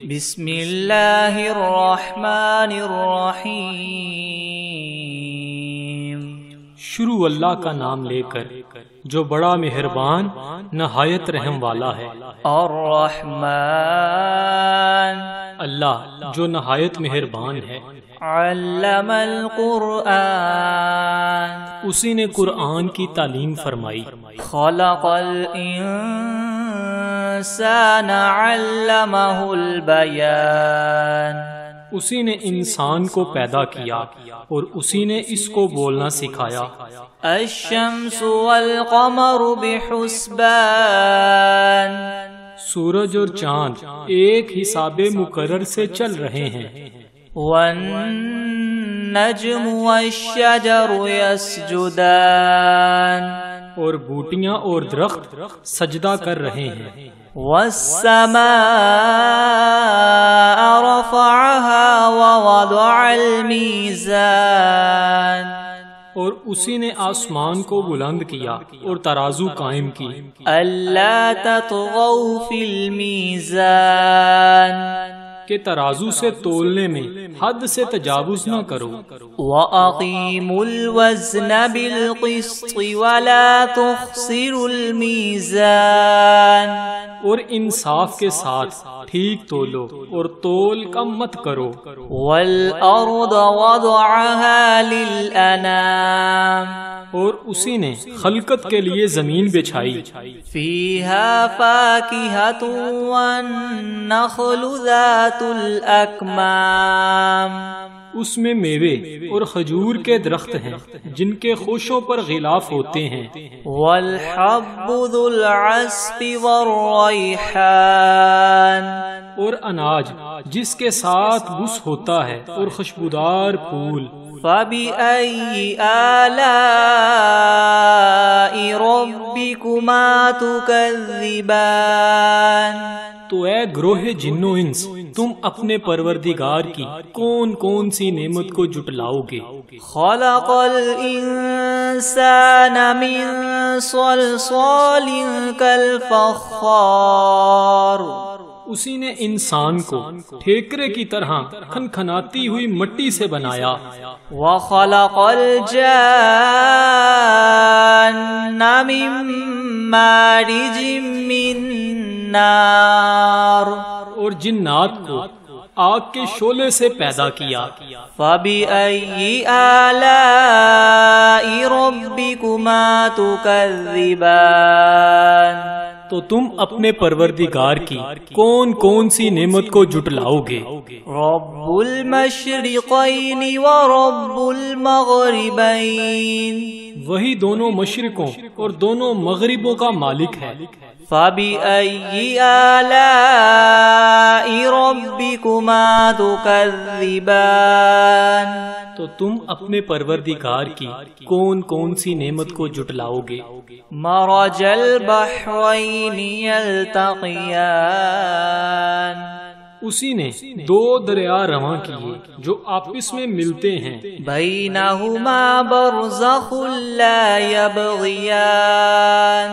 بسم اللہ الرحمن الرحیم۔ شروع اللہ کا نام لے کر جو بڑا مہربان نہایت رحم والا ہے۔ الرحمن، اللہ جو نہایت مہربان ہے۔ علم القرآن، اسی نے قرآن کی تعلیم فرمائی۔ خلق الانسان علمہ البیان، اسی نے انسان کو پیدا کیا اور اسی نے اس کو بولنا سکھایا۔ الشمس والقمر بحسبان، سورج اور چاند ایک حساب مقرر سے چل رہے ہیں۔ والنجم والشجر يسجدان، اور بوٹیاں اور درخت سجدہ کر رہے ہیں۔ والسماء رفعها ووضع الميزان، اور اسی نے آسمان کو بلند کیا اور ترازو قائم کی۔ ألا تطغوا في الميزان، کہ ترازو سے تولنے میں حد سے تجاوز نہ کرو۔ وَأَقِيمُوا الْوَزْنَ بِالْقِسْطِ وَلَا تُخْسِرُوا الْمِيزَانَ، اور انصاف کے ساتھ ٹھیک تولو اور تول کم مت کرو۔ وَالْأَرْضَ وَضَعَهَا لِلْأَنَامِ، اور اسی نے خلقت کے لیے زمین بچھائی۔ فِيهَا فَاكِهَةٌ وَالنَّخْلُ ذَاتُ الْأَكْمَامِ، اس میں میوے اور کھجور کے درخت ہیں جن کے خوشوں پر غلاف ہوتے ہیں۔ وَالْحَبُّ ذُو الْعَصْفِ وَالرَّيْحَانِ، اور اناج جس کے ساتھ بس ہوتا ہے اور خوشبودار پھول۔ فَبِأَيِّ آلَاءِ رَبِّكُمَا تُكَذِّبَانِ، تو اے گروہ جن و انس، تم اپنے پروردگار کی کون کون سی نعمت کو جٹلاؤ گے؟ خَلَقَ الْإِنسَانَ مِنْ صَلْصَالٍ كَالْفَخَّارِ، اسی نے انسان کو ٹھیکرے کی طرح کھنکھناتی ہوئی مٹی سے بنایا۔ وَخَلَقَ الْجَانَّ مِن مَّارِجٍ مِّن نَّارٍ، اور جنات کو آگ کے شعلے سے پیدا کیا۔ فَبِأَيِّ آلَاءِ رَبِّكُمَا تُكَذِّبَانِ، تو تم اپنے پروردگار کی کون کون سی نعمت کو جٹلاؤ گے؟ رَبُّ الْمَشْرِقَيْنِ وَرَبُّ الْمَغْرِبَيْنِ، وہی دونوں مشرقوں اور دونوں مغربوں کا مالک ہے۔ فَبِأَيِّ آلَاءِ رَبِّكُمَا تُكَذِّبَانِ، تو تم اپنے پروردگار کی کون کون سی نعمت کو جٹلاؤ گے؟ مَرَجَ الْبَحْرَيْنِ يَلْتَقِيَانِ، اسی نے دو دریا رواں کیے جو آپس میں ملتے ہیں۔ بَيْنَهُمَا بَرْزَخٌ لَا يَبْغِيَانِ،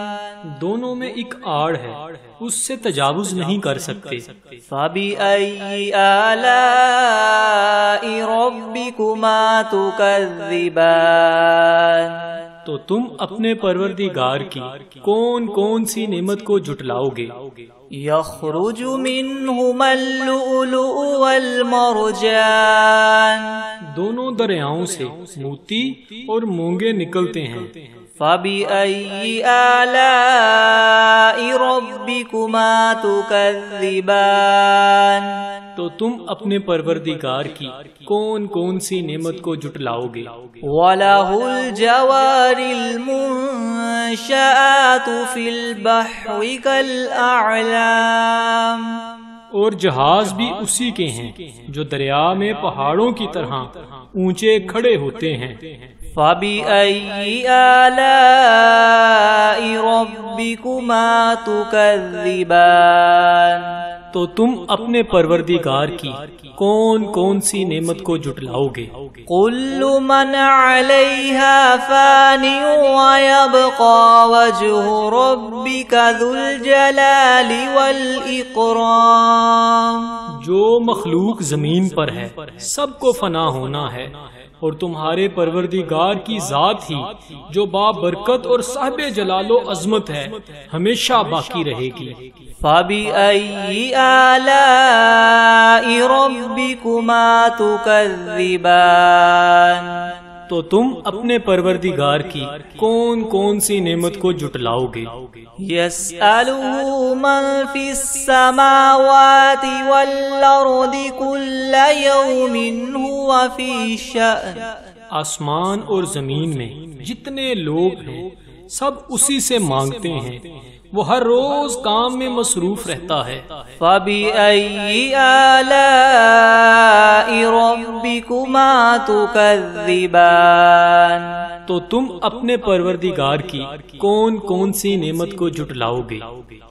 دونوں میں ایک آڑ ہے، اس سے تجاوز نہیں کر سکتے۔ فَبِأَيِّ آلَاءِ رَبِّكُمَا تُكَذِّبَانِ، تو تم اپنے پروردگار کی کون کون سی نعمت کو جٹلاؤ گے؟ يَخْرُجُ مِنْهُمَا اللُّؤْلُؤُ وَالْمَرْجَانُ، دونوں دریاؤں سے موتی اور مونگے نکلتے ہیں۔ فَبِأَيِّ آلَاءِ رَبِّكُمَا تُكَذِّبَانِ، تو تم اپنے پروردگار کی کون کون سی نعمت کو جٹلاؤ گے؟ وَلَهُ الْجَوَارِ الْمُنشَآتُ فِي الْبَحْرِ كَالْأَعْلَامِ، اور جہاز بھی اسی کے ہیں جو دریا میں پہاڑوں کی طرح اونچے کھڑے ہوتے ہیں۔ فَبِأَيِّ آلَاءِ رَبِّكُمَا تُكَذِّبَانِ، تو تم اپنے پروردگار کی کون کون سی نعمت کو جٹلاؤ گے؟ كُلُّ مَنْ عَلَيْهَا فَانٍ وَيَبْقَى وَجْهُ رَبِّكَ ذُو الْجَلَالِ وَالْإِكْرَامِ، جو مخلوق زمین پر ہے سب کو فنا ہونا ہے، اور تمہارے پروردگار کی ذات ہی جو بابرکت اور صاحب جلال و عظمت ہے ہمیشہ باقی رہے گی۔ فَبِأَيِّ آلَاءِ رَبِّكُمَا تُكَذِّبَانِ، تو تم اپنے پروردگار کی کون کون سی نعمت کو جھٹلاؤ گے؟ يَسْأَلُهُ مَن فِي السَّمَاوَاتِ وَالْأَرْضِ كُلَّ يَوْمٍ هُوَ فِي شَأْنٍ، آسمان اور زمین میں جتنے لوگ ہیں سب اسی سے مانگتے ہیں، وہ ہر روز کام میں مصروف رہتا ہے۔ فَبِأَيِّ آلَاءِ رَبِّكُمَا تُكَذِّبَانِ، تو تم اپنے پروردگار کی کون کون سی نعمت کو جھٹلاؤ گے؟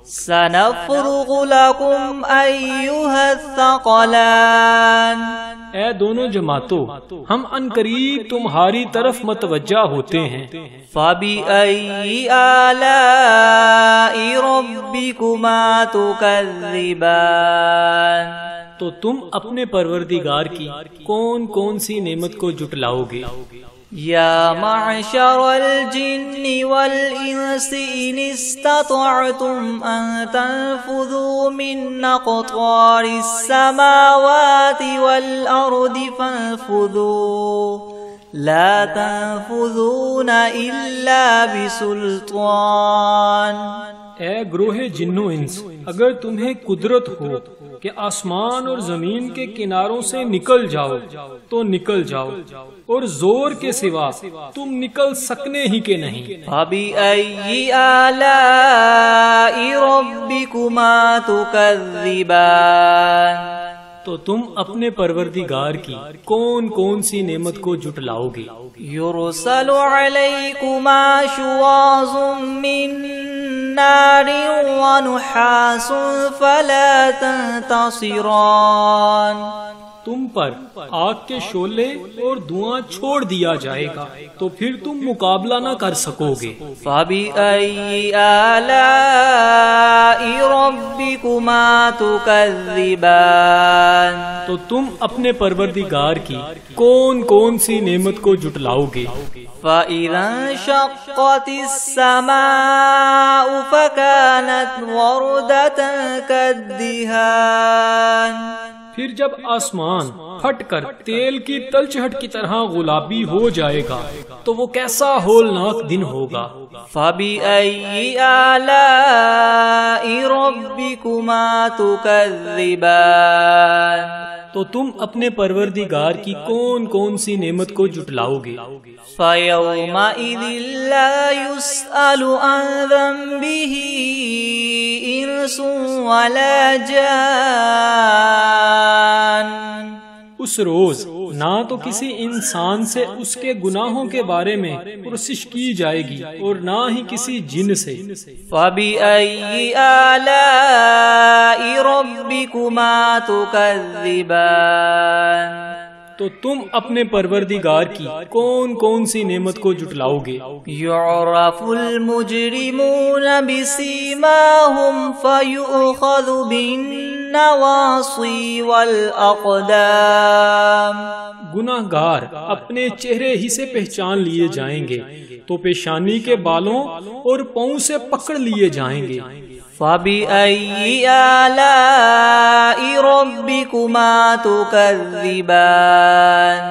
سَنَفْرُغُ لَكُمْ أَيُّهَا الثَّقَلَانِ، اے دونوں جماعتوں، ہم عنقریب تمہاری طرف متوجہ ہوتے ہیں۔ فَبِأَيِّ آلَاءِ رَبِّكُمَا تُكَذِّبَانِ، تو تم اپنے پروردگار کی کون کون سی نعمت کو جھٹلاؤ گے؟ یا معشر الجن والانس ان استطعتم ان تنفذوا من اقطار السماوات والارض فانفذوا لا تنفذون الا بسلطان۔ اے گروہ جنو انس، اگر تمہیں قدرت ہو کہ آسمان اور زمین کے کناروں سے نکل جاؤ تو نکل جاؤ، اور زور کے سوا تم نکل سکنے ہی کے نہیں۔ فَبِأَيِّ آلَاءِ رَبِّكُمَا تُكَذِّبَانِ، تو تم اپنے پروردگار کی کون کون سی نعمت کو جھٹلاؤ گے؟ يُرْسَلُ عَلَيْكُمَا شُوَاظٌ مِّن نَّارٍ وَنُحَاسٌ فَلَا تَنتَصِرَانِ، تم پر آگ کے شعلے اور دھواں چھوڑ دیا جائے گا تو پھر تم مقابلہ نہ کر سکو گے۔ فَبِأَيِّ آلَاءِ رَبِّكُمَا تُكَذِّبَانِ، تو تم اپنے پروردگار کی کون کون سی نعمت کو جھٹلاؤ گے؟ فَإِذَا انشَقَّتِ السَّمَاءُ فَكَانَتْ وَرْدَةً كَالدِّهَانِ، پھر جب آسمان پھٹ کر تیل کی تلچھٹ کی طرح گلابی ہو جائے گا تو وہ کیسا ہولناک دن ہوگا۔ فَبِأَيِّ آلَاءِ رَبِّكُمَا تُكَذِّبَانِ، تو تم اپنے پروردگار کی کون کون سی نعمت کو جھٹلاؤ گے؟ فَيَوْمَئِذٍ لَا يُسْأَلُ عَنْ ذَنبِهِ إِنسٌ وَلَا جَانٌ، اس روز نہ تو کسی انسان سے اس کے گناہوں کے بارے میں پرسش کی جائے گی اور نہ ہی کسی جن سے۔ فَبِأَيِّ آلَاءِ رَبِّكُمَا تُكَذِّبَانِ، تو تم اپنے پروردگار کی کون کون سی نعمت کو جھٹلاؤ گے؟ يُعْرَفُ الْمُجْرِمُونَ بِسِيمَاهُمْ فَيُؤْخَذُ بِالنَّوَاصِي وَالْأَقْدَامِ، گناہگار اپنے چہرے ہی سے پہچان لیے جائیں گے تو پیشانی کے بالوں اور پاؤں سے پکڑ لیے جائیں گے۔ فَبِأَيِّ آلَاءِ رَبِّكُمَا تُكَذِّبَانِ،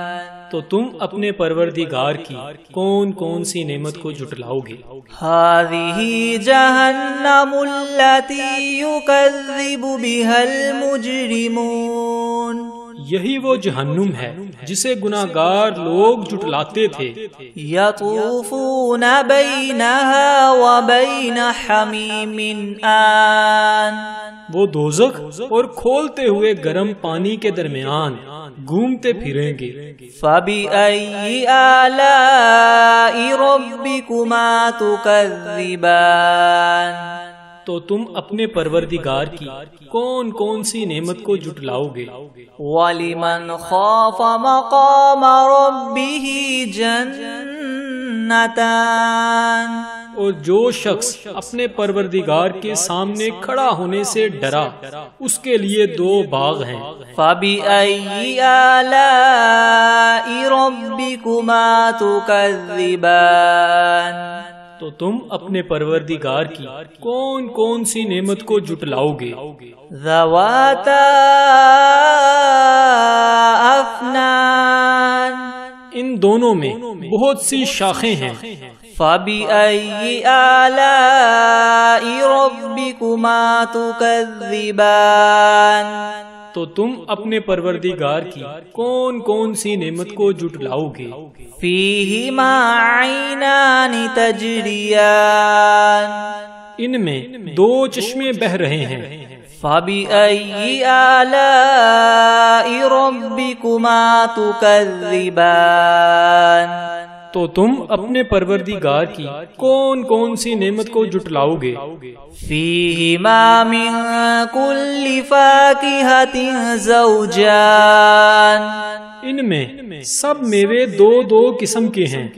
تو تم اپنے پروردگار کی کون کون سی نعمت کو جھٹلاؤ گے؟ هَذِهِ جَهَنَّمُ الَّتِي يُكَذِّبُ بِهَا الْمُجْرِمُونَ، یہی وہ جہنم ہے جسے گناہگار لوگ جھٹلاتے تھے۔ یطوفون بینہا وبین حمیم آن، وہ دوزخ اور کھولتے ہوئے گرم پانی کے درمیان گھومتے پھریں گے۔ فَبِأَيِّ آلَاءِ رَبِّكُمَا تُكَذِّبَانِ، تو تم اپنے پروردگار کی کون کون سی نعمت کو جھٹلاؤ گے؟ وَلِمَنْ خَافَ مَقَامَ رَبِّهِ جَنَّتَانِ، اور جو شخص اپنے پروردگار کے سامنے کھڑا ہونے سے ڈرا اس کے لیے دو باغ ہیں۔ فَبِأَيِّ آلَاءِ رَبِّكُمَا تُكَذِّبَانِ تو تم اپنے پروردگار کی کون کون سی نعمت کو جھٹلاؤ گے؟ ذَوَاتَا أَفْنَانٍ ان دونوں میں بہت سی شاخیں ہیں۔ فَبِأَيِّ آلَاءِ رَبِّكُمَا تُكَذِّبَانِ تو تم اپنے پروردگار کی کون کون سی نعمت کو جھٹلاؤ گے؟ فِيهِمَا عَيْنَانِ تَجْرِيَانِ ان میں دو چشمے بہہ رہے ہیں۔ فَبِأَيِّ آلَاءِ رَبِّكُمَا تُكَذِّبَانِ تو تم اپنے پروردگار کی کون کون سی نعمت کو جھٹلاؤ گے؟ فِيهِمَا مِن كُلِّ فَاكِهَةٍ زَوْجَانِ ان میں سب میوے دو دو قسم کے ہیں۔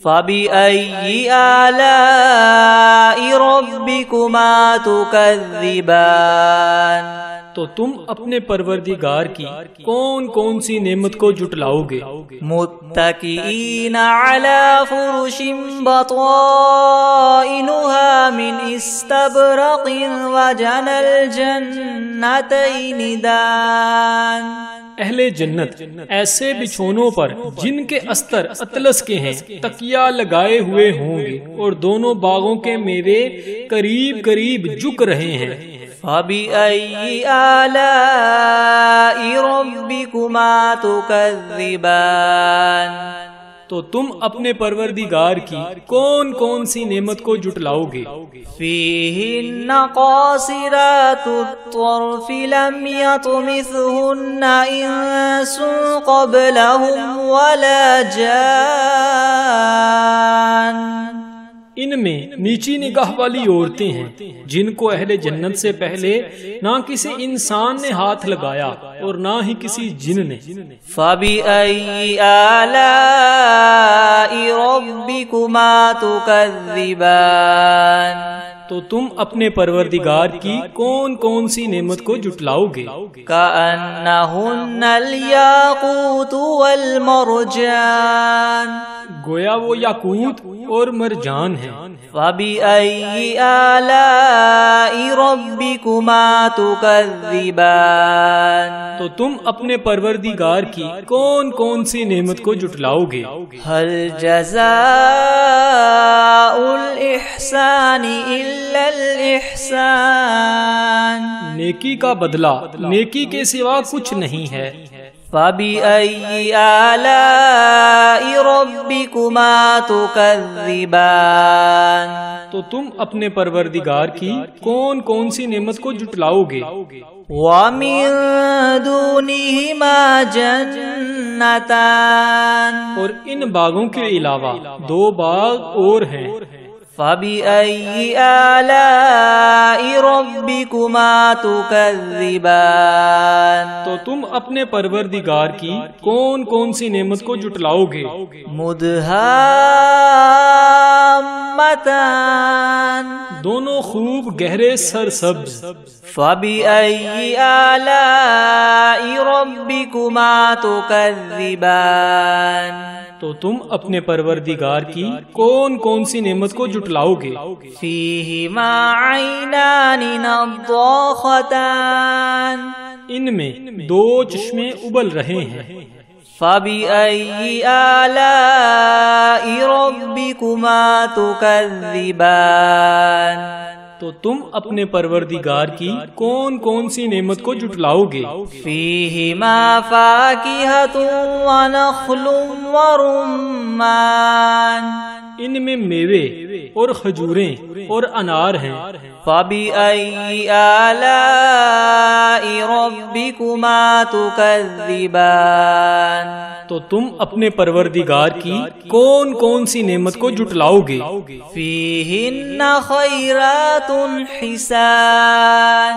فَبِأَيِّ آلَاءِ رَبِّكُمَا تُكَذِّبَانِ تو تم اپنے پروردگار کی کون کون سی نعمت کو جھٹلاؤ گے؟ متکئین علی فرش بطائنها من استبرق وجنى الجنتین دان اہل جنت ایسے بچھونوں پر جن کے استر اطلس کے ہیں تکیہ لگائے ہوئے ہوں گے اور دونوں باغوں کے میوے قریب قریب جھک رہے ہیں۔ فَبِأَيِّ آلَاءِ رَبِّكُمَا تُكَذِّبَانِ تو تم اپنے پروردگار کی کون کون سی نعمت کو جھٹلاؤ گے؟ فِيهِنَّ قَاصِرَاتُ الطَّرْفِ لَمْ يَطْمِثْهُنَّ إِنسٌ قَبْلَهُمْ وَلَا جَانٌّ ان میں نیچی نگاہ والی عورتیں ہیں جن کو اہل جنت سے پہلے نہ کسی انسان نے ہاتھ لگایا اور نہ ہی کسی جن نے۔ فَبِأَيِّ آلَاءِ رَبِّكُمَا تُكَذِّبَانِ تو تم اپنے پروردگار کی کون کون سی نعمت کو جھٹلاؤ گے؟ كَأَنَّهُنَّ الْيَاقُوتُ وَالْمَرْجَانُ گویا وہ یاقوت اور مرجان ہیں۔ فَبِأَيِّ آلَاءِ رَبِّكُمَا تُكَذِّبَانِ تو تم اپنے پروردگار کی کون کون سی نعمت کو جھٹلاؤ گے؟ هَلْ جَزَاءُ الْإِحْسَانِ إِلَّا الْإِحْسَانُ نیکی کا بدلہ نیکی کے سوا کچھ نہیں ہے۔ فَبِأَيِّ آلَاءِ رَبِّكُمَا تُكَذِّبَانِ تو تم اپنے پروردگار کی کون کون سی نعمت کو جھٹلاؤ گے؟ وَمِن دُونِهِمَا جَنَّتَانِ اور ان باغوں کے علاوہ دو باغ اور ہیں۔ فَبِأَيِّ آلَاءِ رَبِّكُمَا تُكَذِّبَانِ تو تم اپنے پروردگار کی کون کون سی نعمت کو جھٹلاؤ گے؟ مُدْهَامَّتَانِ دونوں خوب گہرے سرسبز۔ فَبِأَيِّ آلَاءِ رَبِّكُمَا تُكَذِّبَانِ تو تم اپنے پروردگار کی کون کون سی نعمت کو جھٹلاؤ گے؟ فِيهِمَا عَيْنَانِ نَضَّاخَتَانِ ان میں دو چشمے ابل رہے ہیں۔ فَبِأَيِّ آلَاءِ رَبِّكُمَا تُكَذِّبَانِ تو تم اپنے پروردگار کی کون کون سی نعمت کو جھٹلاؤ گے؟ فِيهِمَا فَاكِهَةٌ وَنَخْلٌ وَرُمَّانٌ ان میں میوے اور کھجوریں اور انار ہیں۔ فَبِأَيِّ آلَاءِ رَبِّكُمَا تُكَذِّبَانِ تو تم اپنے پروردگار کی کون کون سی نعمت کو جھٹلاؤ گے؟ فِيهِنَّ خَيْرَاتٌ حِسَانٌ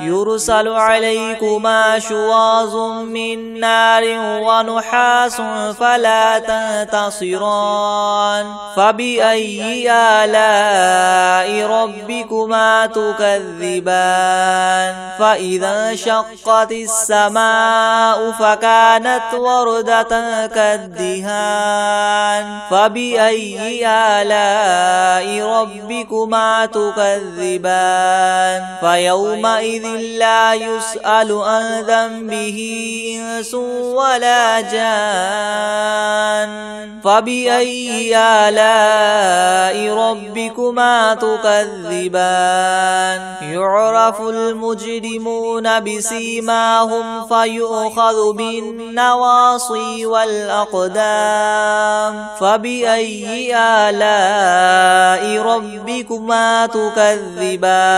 يرسل عليكما شواظ من نار ونحاس فلا تنتصران فبأي آلاء ربكما تكذبان فإذا انشقت السماء فكانت وردة كالدهان فبأي آلاء ربكما تكذبان فيومئذ لا يسأل عن ذنبه إنس ولا جان فبأي آلاء ربكما تكذبان يعرف المجرمون بسيماهم فيؤخذ بالنواصي والأقدام فبأي آلاء ربكما تكذبان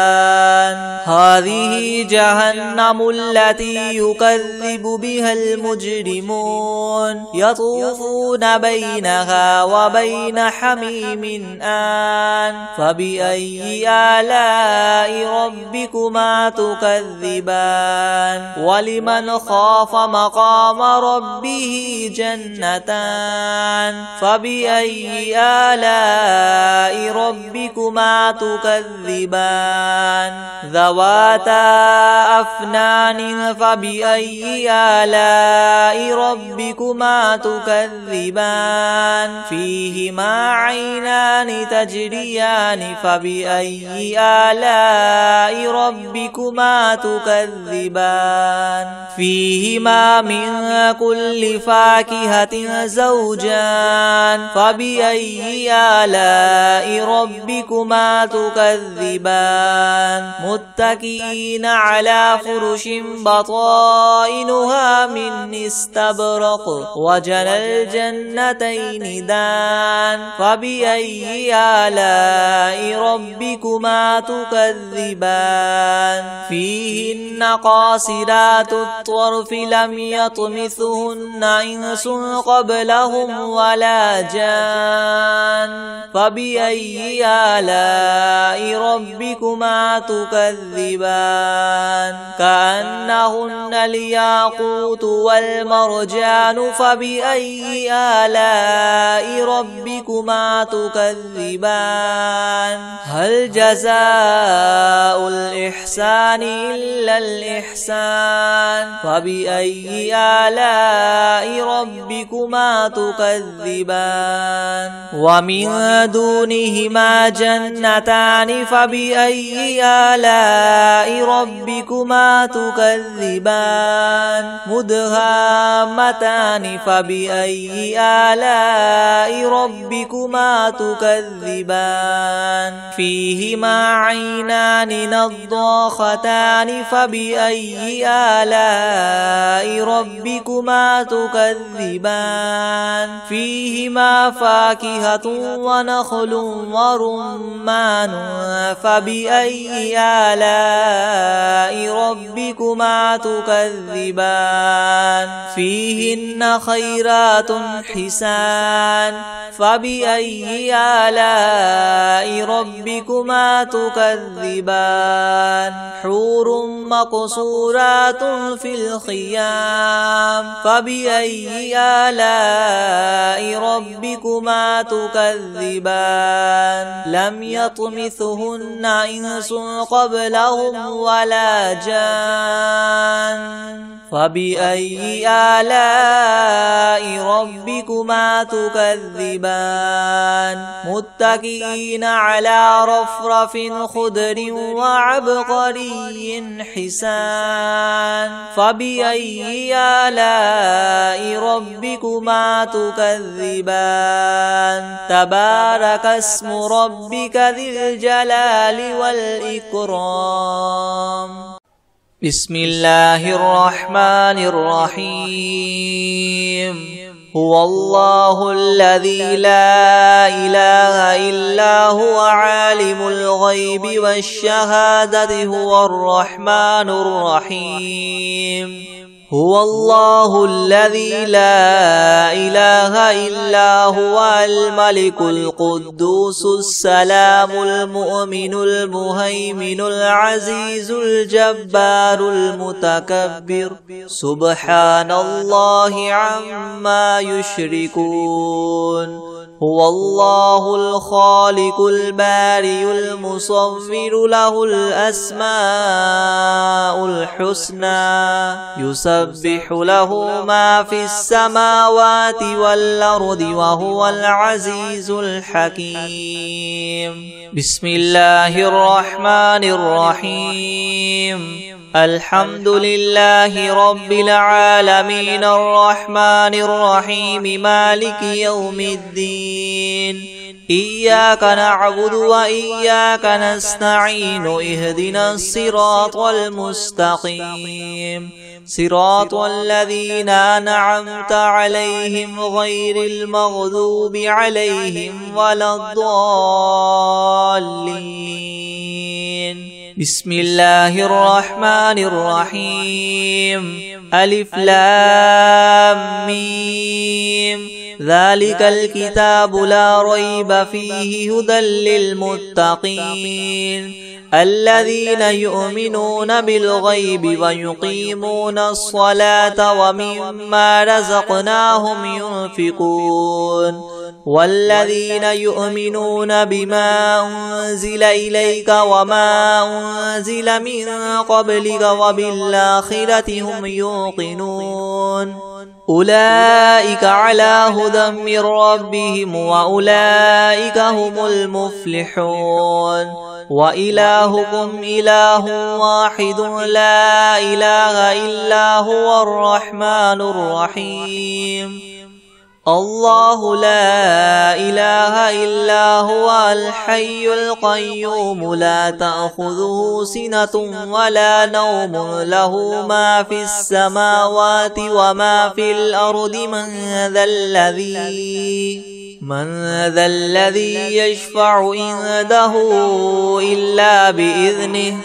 هذه جهنم التي يكذب بها المجرمون يطوفون بينها وبين حميم آن فبأي آلاء ربكما تكذبان ولمن خاف مقام ربه جنتان فبأي آلاء ربكما تكذبان ذواتا أفنان فبأي آلاء ربكما تكذبان فيهما عينان تجريان فبأي آلاء ربكما تكذبان فيهما من كل فاكهة زوجان فبأي آلاء ربكما تكذبان متكئين على فرش بطائنها من استبرق وجنى الجنتين دان فبأي آلاء ربكما تكذبان فيهن قاصرات الطرف لم يطمثهن إنس قبلهم ولا جان فبأي آلاء ربكما تكذبان كأنهن الياقوت والمرجان فبأي آلاء ربكما تكذبان هل جزاء الإحسان إلا الإحسان فبأي آلاء ربكما تكذبان ومن دونهما جنتان فبأي آلاء ربكما تكذبان مدهامتان فبأي آلاء ربكما تكذبان فيهما عينان نضاختان فبأي آلاء ربكما تكذبان فيهما فاكهة ونخل ورمان فبأي آلاء ربكما تكذبان فيهن خيرات حسان فبأي آلاء ربكما تكذبان حور مقصورات في الخيام فبأي آلاء ربكما تكذبان لم يطمثهن إنس قبلهم ولا جان فبأي آلاء ربكما تكذبان متكئين على رفرف خضر وعبقري حسان فبأي آلاء ربكما تكذبان تبارك اسم ربك ذي الجلال والإكرام بسم الله الرحمن الرحيم هو الله الذي لا إله إلا هو عالم الغيب والشهادة هو الرحمن الرحيم هو الله الذي لا إله إلا هو الملك القدوس السلام المؤمن المهيمن العزيز الجبار المتكبر سبحان الله عما يشركون هو الله الخالق البارئ المصور له الأسماء الحسنى يسبح له ما في السماوات والأرض وهو العزيز الحكيم بسم الله الرحمن الرحيم الحمد لله رب العالمين الرحمن الرحيم مالك يوم الدين إياك نعبد وإياك نستعين اهدنا الصراط المستقيم صراط الذين أنعمت عليهم غير المغضوب عليهم ولا الضالين بسم الله الرحمن الرحيم ألف لام ميم ذلك الكتاب لا ريب فيه هدى للمتقين الذين يؤمنون بالغيب ويقيمون الصلاة ومما رزقناهم ينفقون والذين يؤمنون بما أنزل إليك وما أنزل من قبلك وبالآخرة هم يوقنون أولئك على هدى من ربهم وأولئك هم المفلحون وإلهكم إله واحد لا إله إلا هو الرحمن الرحيم الله لا إله إلا هو الحي القيوم لا تأخذه سنة ولا نوم له ما في السماوات وما في الأرض من ذا الذي يشفع عنده إلا بإذنه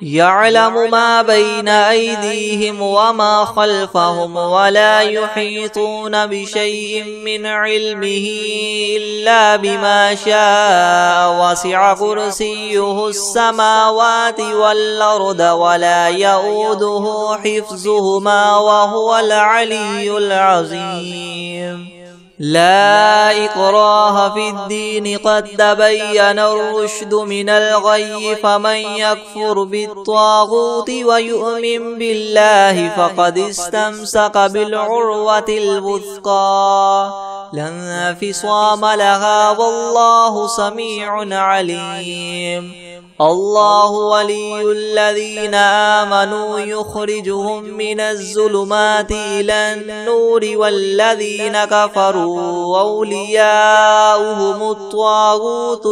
يعلم ما بين أيديهم وما خلفهم ولا يحيطون بشيء من علمه إلا بما شاء وسع كرسيه السماوات والأرض ولا يؤوده حفظهما وهو العلي العظيم لا إكراه في الدين قد تبين الرشد من الغي فمن يكفر بالطاغوت ويؤمن بالله فقد استمسك بالعروة الوثقى لا انفصام لها والله سميع عليم الله ولي الذين آمنوا يخرجهم من الظلمات إلى النور والذين كفروا أولياؤهم الطاغوت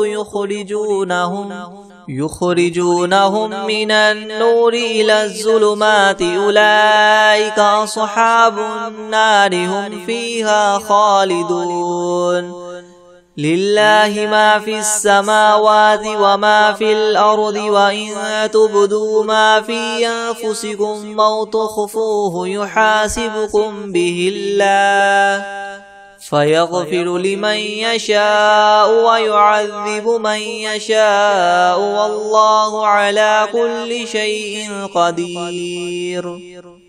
يخرجونهم من النور إلى الظلمات أولئك أصحاب النار هم فيها خالدون لله ما في السماوات وما في الأرض وإن تبدوا ما في أنفسكم أو تخفوه يحاسبكم به الله فيغفر لمن يشاء ويعذب من يشاء والله على كل شيء قدير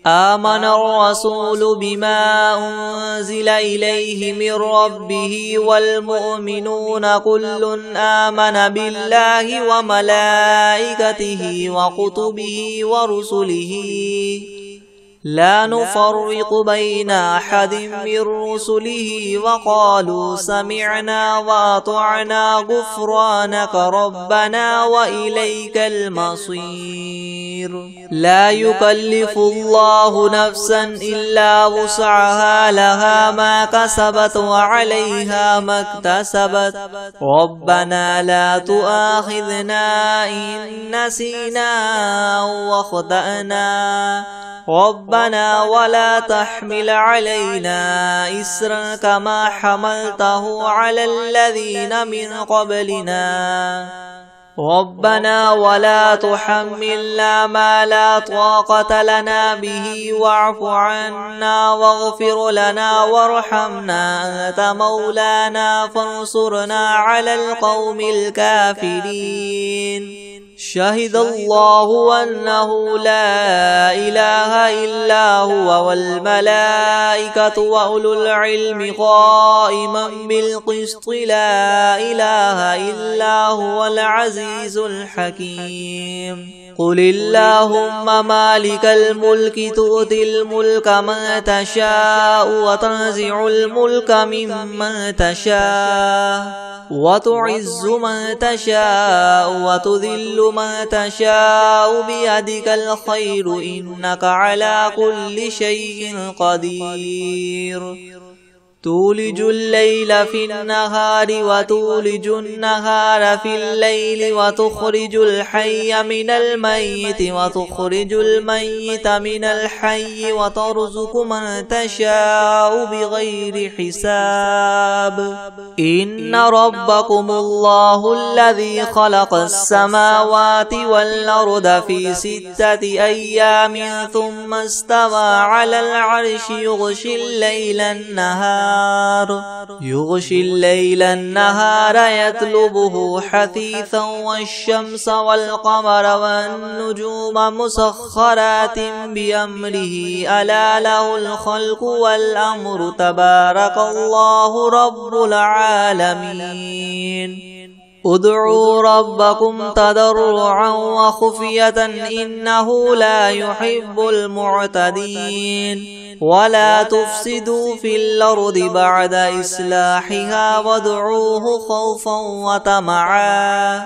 آمن الرسول بما أنزل إليه من ربه والمؤمنون كل آمن بالله وملائكته وكتبه ورسله لا نفرق بين أحد من رسله وقالوا سمعنا وأطعنا غفرانك ربنا وإليك المصير لا يكلف الله نفسا إلا وسعها لها ما كسبت وعليها ما اكتسبت ربنا لا تؤاخذنا إن نسينا أو أخطأنا ربنا ولا تحمل علينا إسرا كما حملته على الذين من قبلنا ربنا ولا تحملنا ما لا طاقة لنا به واعف عنا واغفر لنا وارحمنا أنت مولانا فانصرنا على القوم الكافرين. شهد الله أنه لا إله إلا هو والملائكة وأولو العلم قائما بالقسط لا إله إلا هو العزيز الحكيم. قل اللهم مالك الملك تؤتي الملك من تشاء وتنزع الملك ممن تشاء وتعز من تشاء وتذل من تشاء بيدك الخير إنك على كل شيء قدير. تولج الليل في النهار وتولج النهار في الليل وتخرج الحي من الميت وتخرج الميت من الحي وترزق من تشاء بغير حساب. إن ربكم الله الذي خلق السماوات والأرض في 6 أيام ثم استوى على العرش يغشي الليل النهار يطلبه حثيثا والشمس والقمر والنجوم مسخرات بأمره ألا له الخلق والأمر تبارك الله رب العالمين. ادعوا ربكم تضرعا وخفية إنه لا يحب المعتدين. ولا تفسدوا في الأرض بعد إصلاحها وادعوه خوفا وطمعا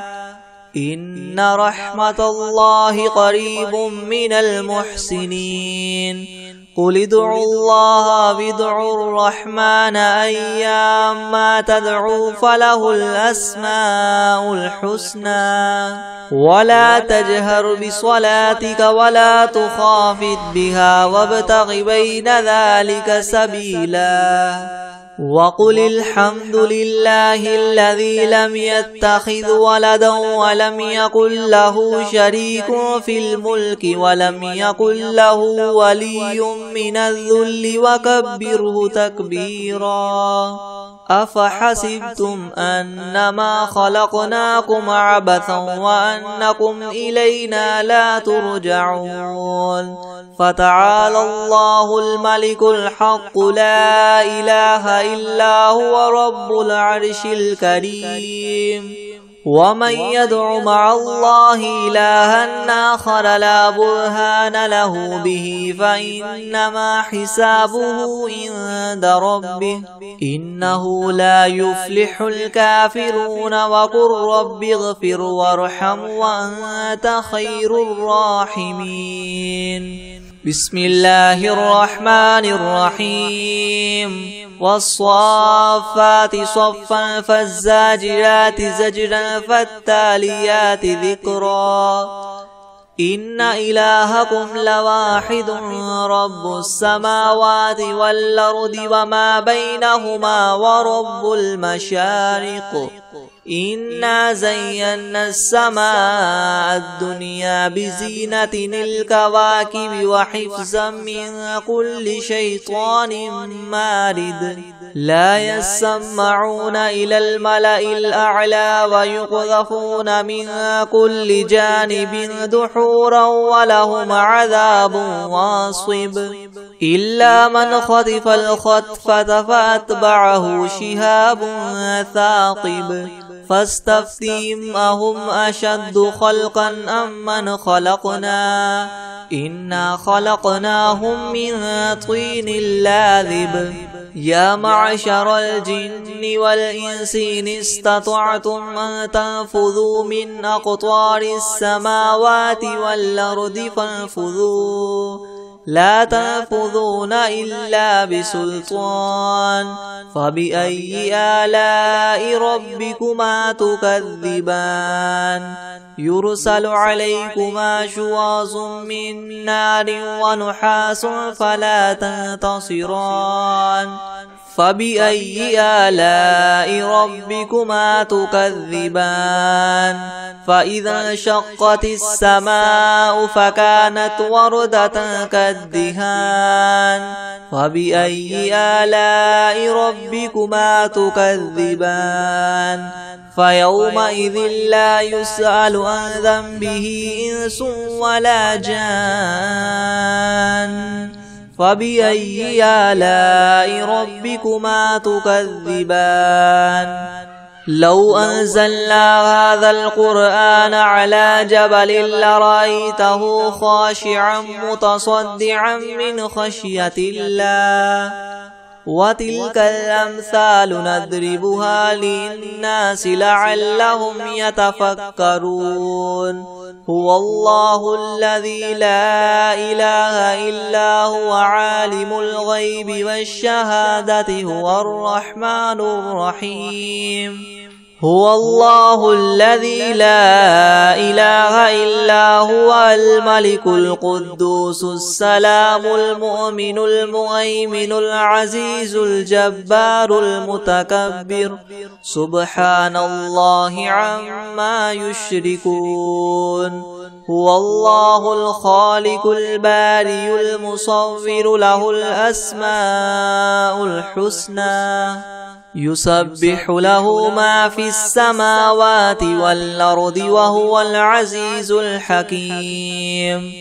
إن رحمة الله قريب من المحسنين. قل ادعوا الله وادعوا الرحمن أيما تدعوا فله الأسماء الحسنى. ولا تجهر بصلاتك ولا تخافت بها وابتغ بين ذلك سبيلا. وقل الحمد لله الذي لم يتخذ ولدا ولم يكن له شريك في الملك ولم يكن له ولي من الذل وكبره تكبيرا. أفحسبتم أنما خلقناكم عبثا وأنكم إلينا لا ترجعون. فتعالى الله الملك الحق لا إله إلا هو رب العرش الكريم. ومن يدع مع الله إلها آخر لا برهان له به فإنما حسابه عند ربه إنه لا يفلح الكافرون. وقل رب اغفر وارحم وأنت خير الراحمين. بسم الله الرحمن الرحيم. والصافات صفا فالزاجرات زجرا فالتاليات ذكرا. إن إلهكم لواحد رب السماوات والأرض وما بينهما ورب المشارق. إنا زينا السماء الدنيا بزينة الكواكب وحفظا من كل شيطان مارد. لا يسمعون إلى الملأ الأعلى ويقذفون من كل جانب دحورا ولهم عذاب واصب. إلا من خطف الخطفة فأتبعه شهاب ثاقب. فاستفتهم أهم أشد خلقا أم من خلقنا إنا خلقناهم من طين لاذب. يا معشر الجن والإنس إن استطعتم أن تنفذوا من أقطار السماوات والأرض فانفذوا لا تنفذون إلا بسلطان. فبأي آلاء ربكما تكذبان. يرسل عليكما شواظ من نار ونحاس فلا تنتصران. فبأي آلاء ربكما تكذبان فإذا انشقت السماء فكانت وردة كالدهان فبأي آلاء ربكما تكذبان فيومئذ لا يسأل عن ذنبه إنس ولا جان فبأي آلاء ربكما تكذبان لو أنزلنا هذا القرآن على جبل لرأيته خاشعا متصدعا من خشية الله وتلك الأمثال نضربها للناس لعلهم يتفكرون هو الله الذي لا إله إلا هو عالم الغيب والشهادة هو الرحمن الرحيم هو الله الذي لا إله إلا هو الملك القدوس السلام المؤمن المهيمن العزيز الجبار المتكبر سبحان الله عما يشركون هو الله الخالق البارئ المصور له الأسماء الحسنى يسبح له ما في السماوات والأرض وهو العزيز الحكيم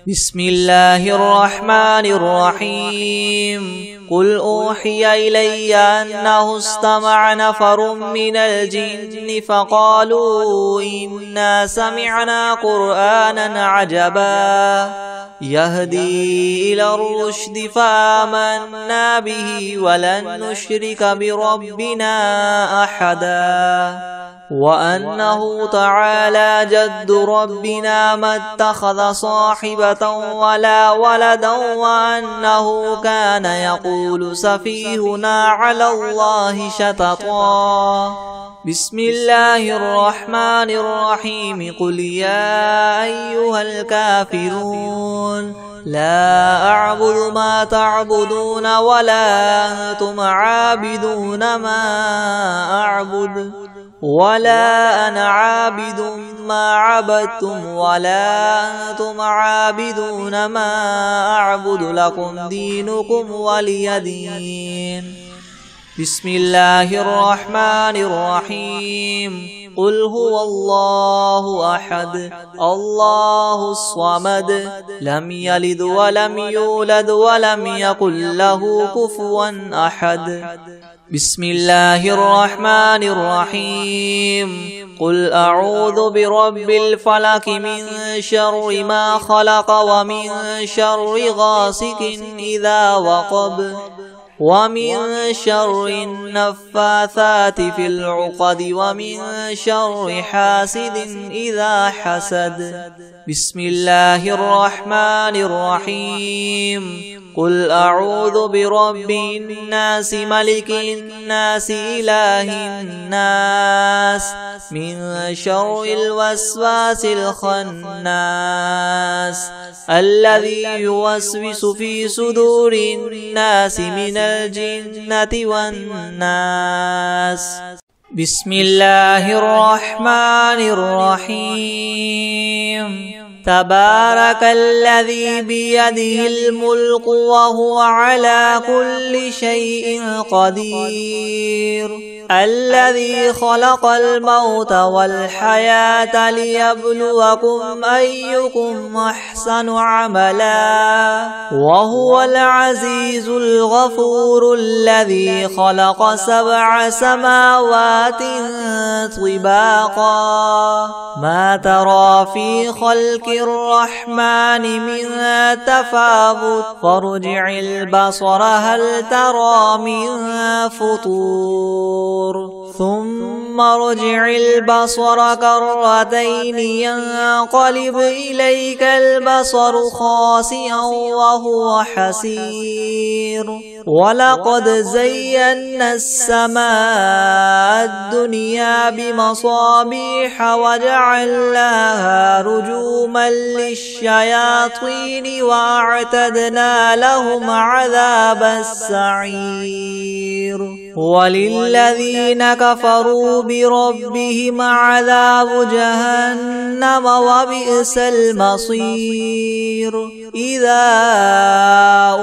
بسم الله الرحمن الرحيم قل أوحي إلي أنه استمع نفر من الجن فقالوا إنا سمعنا قرآنا عجبا يهدي إلى الرشد فآمنا به ولن نشرك بربنا أحدا وأنه تعالى جد ربنا ما اتخذ صاحبة ولا ولدا وأنه كان يقول سفيهنا على الله شططا بسم الله الرحمن الرحيم قل يا أيها الكافرون لا أعبد ما تعبدون ولا أنتم عابدون ما أعبد ولا أنا عابد ما عبدتم ولا أنتم عابدون ما أعبد لكم دينكم ولي دين بسم الله الرحمن الرحيم قل هو الله أحد الله الصمد لم يلد ولم يولد ولم يكن له كفوا أحد بسم الله الرحمن الرحيم قل أعوذ برب الفلك من شر ما خلق ومن شر غاسق إذا وقب ومن شر النفاثات في العقد ومن شر حاسد إذا حسد بسم الله الرحمن الرحيم قل أعوذ برب الناس ملك الناس إله الناس من شر الوسواس الخناس الذي يوسوس في صدور الناس من الجنة والناس بسم الله الرحمن الرحيم تبارك الذي بيده الملك وهو على كل شيء قدير الذي خلق الموت والحياة ليبلوكم أيكم أحسن عملا وهو العزيز الغفور الذي خلق 7 سماوات طباقا ما ترى في خلق الرحمن من تفاوت فارجع البصر هل ترى من فطور ثم ثم ارجع البصر كرتين ينقلب إليك البصر خاسئا وهو حسير ولقد زينا السماء الدنيا بمصابيح وجعلناها رجوما للشياطين وأعتدنا لهم عذاب السعير وللذين كفروا بربهم عذاب جهنم وبئس المصير إذا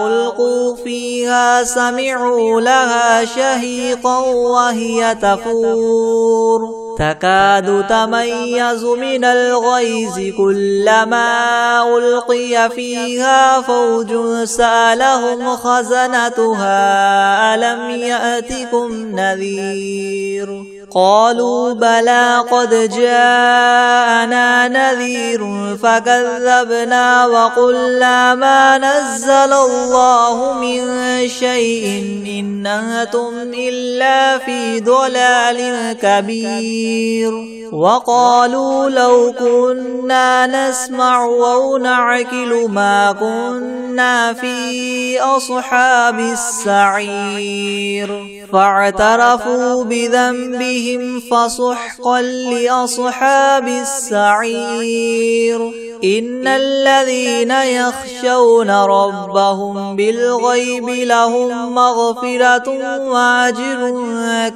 ألقوا فيها سمعوا لها شهيقا وهي تفور تكاد تميز من الغيظ كلما ألقي فيها فوج سألهم خزنتها ألم يأتكم نذير قالوا بلى قد جاءنا نذير فكذبنا وقلنا ما نزل الله من شيء إن أنتم إلا في ضلال كبير وقالوا لو كنا نسمع أو نعقل ما كنا في أصحاب السعير فاعترفوا بذنبهم فسحقا لأصحاب السعير إن الذين يخشون ربهم بالغيب لهم مغفرة وأجر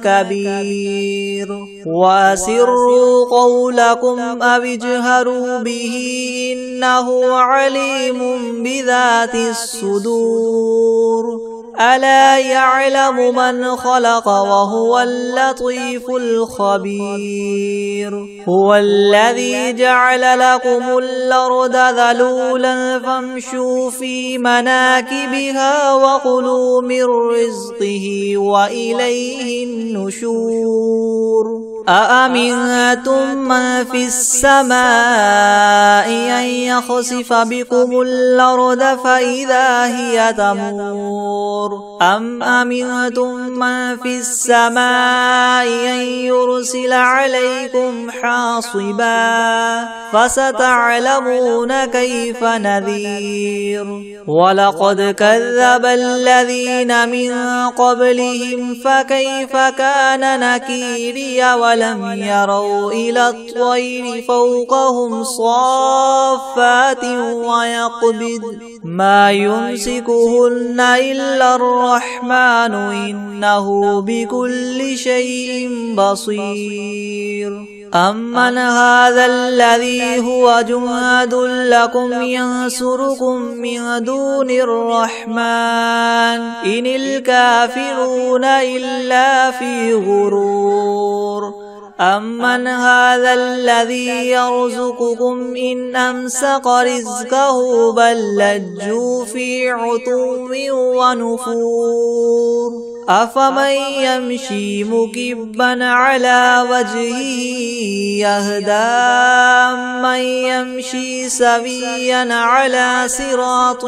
كبير وأسروا قولكم أو اجهروا به إنه عليم بذات الصدور ألا يعلم من خلق وهو اللطيف الخبير هو الذي جعل لكم الأرض ذلولا فامشوا في مناكبها وكلوا من رزقه وإليه النشور أأمنتم من في السماء أن يخسف بكم الأرض فإذا هي تمور أم أمنتم من في السماء أن يرسل عليكم حاصبا فستعلمون كيف نذير ولقد كذب الذين من قبلهم فكيف كان نكيري ولم يروا إلى الطير فوقهم صافات ويقبض ما يمسكهن إلا الرحمن إنه بكل شيء بصير أمن هذا الذي هو جند لكم ينصركم من دون الرحمن إن الكافرون إلا في غرور أمن هذا الذي يرزقكم إن أمسك رزقه بل لجوا في عتو ونفور أفمن يمشي مكبا على وجهه يهدى من يمشي سويا على صراط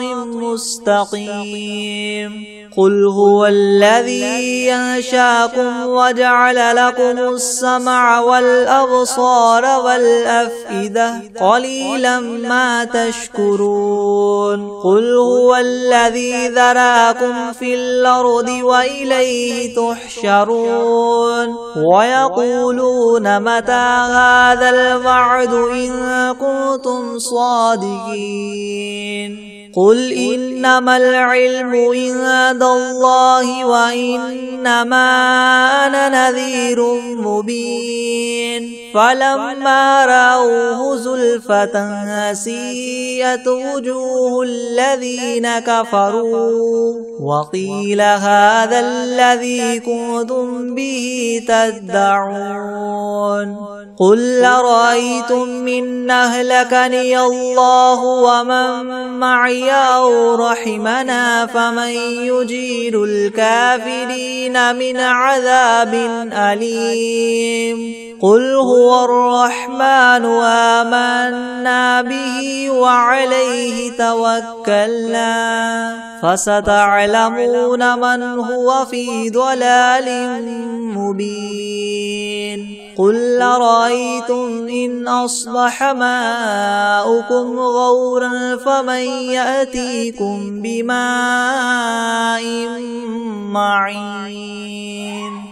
مستقيم قل هو الذي ينشاكم وجعل لكم السمع والأبصار والأفئدة قليلا ما تشكرون قل هو الذي ذراكم في الأرض وإليه تحشرون ويقولون متى هذا الوعد إن كنتم صادقين قل إنما العلم عند الله وإنما أنا نذير مبين فلما رأوه زلفة سيئت وجوه الذين كفروا وقيل هذا الذي كنتم به تدعون قل أرأيتم إن أهلكني الله ومن معي أو رحمنا فمن يجير الكافرين من عذاب أليم قل هو الرحمن آمنا به وعليه توكلنا فستعلمون من هو في ضلال مبين قل أرأيتم إن أصبح ماؤكم غورا فمن يأتيكم بماء معين